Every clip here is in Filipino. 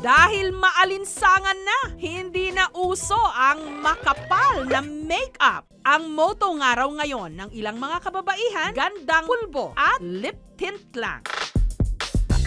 Dahil maalinsangan na, hindi na uso ang makapal na makeup. Ang motto nga raw ngayon ng ilang mga kababaihan, gandang pulbo at lip tint lang.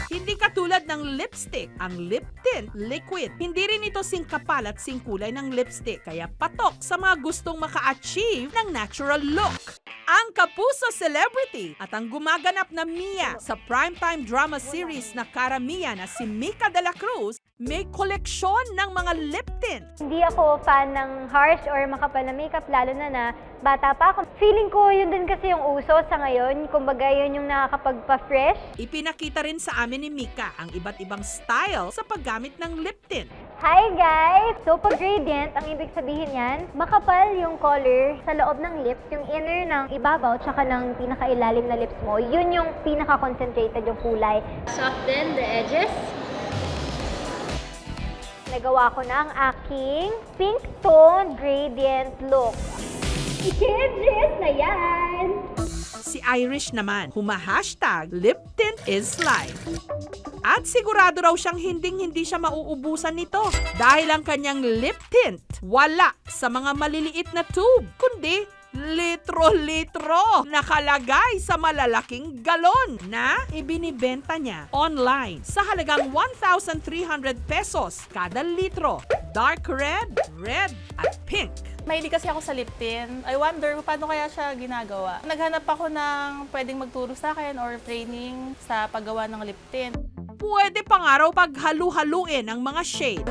Hindi katulad ng lipstick, ang lip tint liquid. Hindi rin ito singkapal at singkulay ng lipstick, kaya patok sa mga gustong maka-achieve ng natural look. Ang kapuso celebrity at ang gumaganap na Mia sa primetime drama series na Cara Mia na si Mika de la Cruz may koleksyon ng mga lip tint. Hindi ako fan ng harsh or makapal na makeup, lalo na bata pa ako. Feeling ko yun din kasi yung uso sa ngayon. Kumbaga yun yung nakakapagpa-fresh. Ipinakita rin sa amin ni Mika ang iba't ibang style sa paggamit ng lip tint. Hi guys! So pag gradient, ang ibig sabihin yan, makapal yung color sa loob ng lips, yung inner ng ibabaw tsaka ng pinakailalim na lips mo, yun yung pinaka-concentrated yung kulay. Soften the edges. Nagawa ko na ang aking pink tone gradient look. I-changes na yan! Si Irish naman, huma-hashtag lip tint is life. At sigurado raw siyang hindi siya mauubusan nito dahil ang kanyang lip tint wala sa mga maliliit na tube, kundi litro-litro nakalagay sa malalaking galon na ibinibenta niya online sa halagang 1,300 pesos kada litro. Dark red, red at pink. Mahilig kasi ako sa lip tint. I wonder paano kaya siya ginagawa. Naghanap ako ng pwedeng magturo sa akin or training sa paggawa ng lip tint. Pwede pa nga raw paghalu-haluin ang mga shade.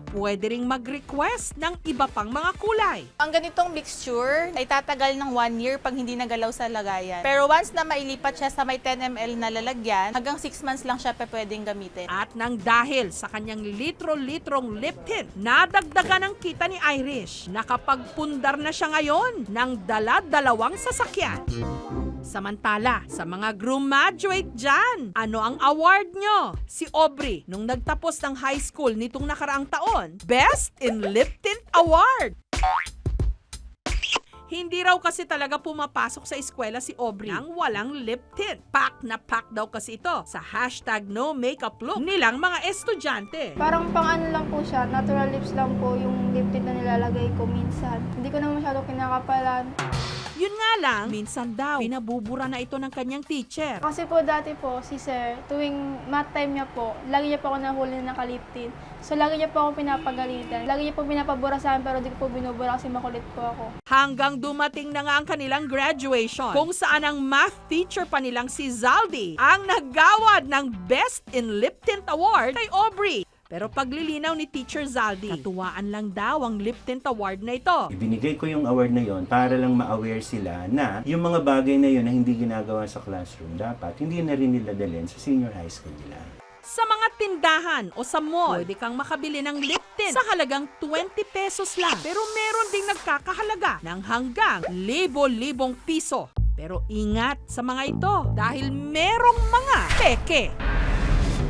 Pwede ring mag-request ng iba pang mga kulay. Ang ganitong mixture ay tatagal ng 1 year pag hindi nagalaw sa lagayan. Pero once na mailipat siya sa may 10 ml na lalagyan, hanggang 6 months lang siya pwedeng gamitin. At nang dahil sa kanyang litro-litrong lip tint, nadagdagan ang kita ni Irish. Nakapagpundar na siya ngayon ng dala-dalawang sasakyan. Samantala, sa mga graduate dyan, ano ang award nyo? Si Aubrey, nung nagtapos ng high school nitong nakaraang taon, Best in Lip Tint Award! Hindi raw kasi talaga pumapasok sa eskwela si Aubrey nang walang lip tint. Pack na pack daw kasi ito sa hashtag no makeup look nilang mga estudyante. Parang pang ano lang po siya, natural lips lang po yung lip tint na nilalagay ko minsan. Hindi ko na masyado kinakapalan. Yun nga lang, minsan daw, pinabubura na ito ng kanyang teacher. Kasi po dati po, si sir, tuwing math time niya po, lagi niya po ako nahuli na nakalip tint. So lagi niya po ako pinapagalitan. Lagi niya po pinapabura sa akin pero di ko po binubura kasi makulit po ako. Hanggang dumating na nga ang kanilang graduation, kung saan ang math teacher pa nilang si Zaldi ang naggawad ng Best in Lip Tint Award kay Aubrey. Pero paglilinaw ni Teacher Zaldi, katuwaan lang daw ang lip tint award na ito. Ibinigay ko yung award na yon para lang ma-aware sila na yung mga bagay na yon na hindi ginagawa sa classroom, dapat hindi na rin nila dalhin sa senior high school nila. Sa mga tindahan o sa mall, pwede kang makabili ng lip tint sa halagang 20 pesos lang. Pero meron ding nagkakahalaga ng hanggang libo-libong piso. Pero ingat sa mga ito dahil merong mga peke.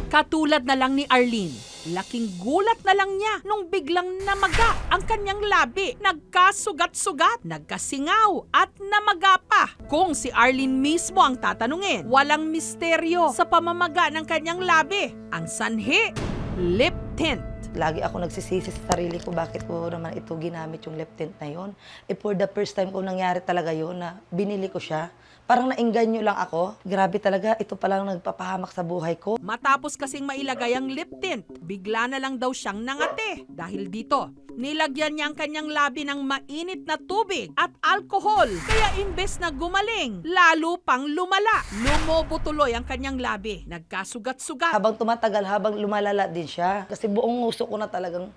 Katulad na lang ni Arlene. Laking gulat na lang niya nung biglang namaga ang kanyang labi. Nagkasugat-sugat, nagkasingaw at namaga pa. Kung si Arlene mismo ang tatanungin, walang misteryo sa pamamaga ng kanyang labi. Ang sanhi, lip tint. Lagi ako nagsisisi sa sarili ko bakit ko naman ito ginamit yung lip tint na yon. For the first time ko nangyari talaga yon na binili ko siya. Parang naengganyo lang ako. Grabe talaga, ito palang nagpapahamak sa buhay ko. Matapos kasing mailagay ang lip tint, bigla na lang daw siyang nangate. Dahil dito, nilagyan niya ang kanyang labi ng mainit na tubig at alkohol. Kaya imbes na gumaling, lalo pang lumala. Lumobo tuloy ang kanyang labi. Nagkasugat-sugat. Habang tumatagal, habang lumalala din siya. Kasi buong nguso ko na talagang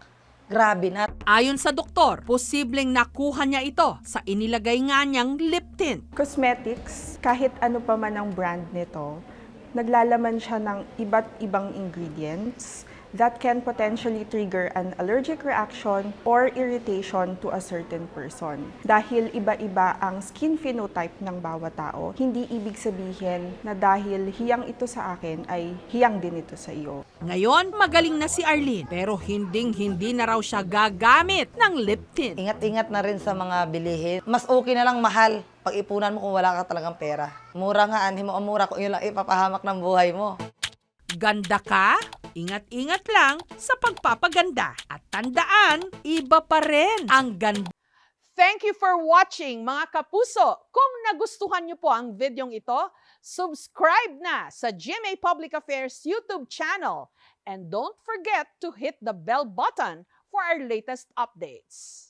grabe na. Ayon sa doktor, posibleng nakuha niya ito sa inilagay nga niyang lip tint. Cosmetics, kahit ano pa man ang brand nito, naglalaman siya ng iba't ibang ingredients that can potentially trigger an allergic reaction or irritation to a certain person. Dahil iba-iba ang skin phenotype ng bawat tao, hindi ibig sabihin na dahil hiyang ito sa akin ay hiyang din ito sa iyo. Ngayon, magaling na si Arlene pero hindi na raw siya gagamit ng lip tint. Ingat-ingat na rin sa mga bilihin. Mas okay na lang mahal pag-ipunan mo kung wala ka talagang pera. Mura nga, anhin mo ang mura kung yun lang ipapahamak ng buhay mo. Ganda ka? Ingat-ingat lang sa pagpapaganda. At tandaan, iba pa rin ang ganda. Thank you for watching, mga kapuso. Kung nagustuhan niyo po ang videong ito, subscribe na sa GMA Public Affairs YouTube channel. And don't forget to hit the bell button for our latest updates.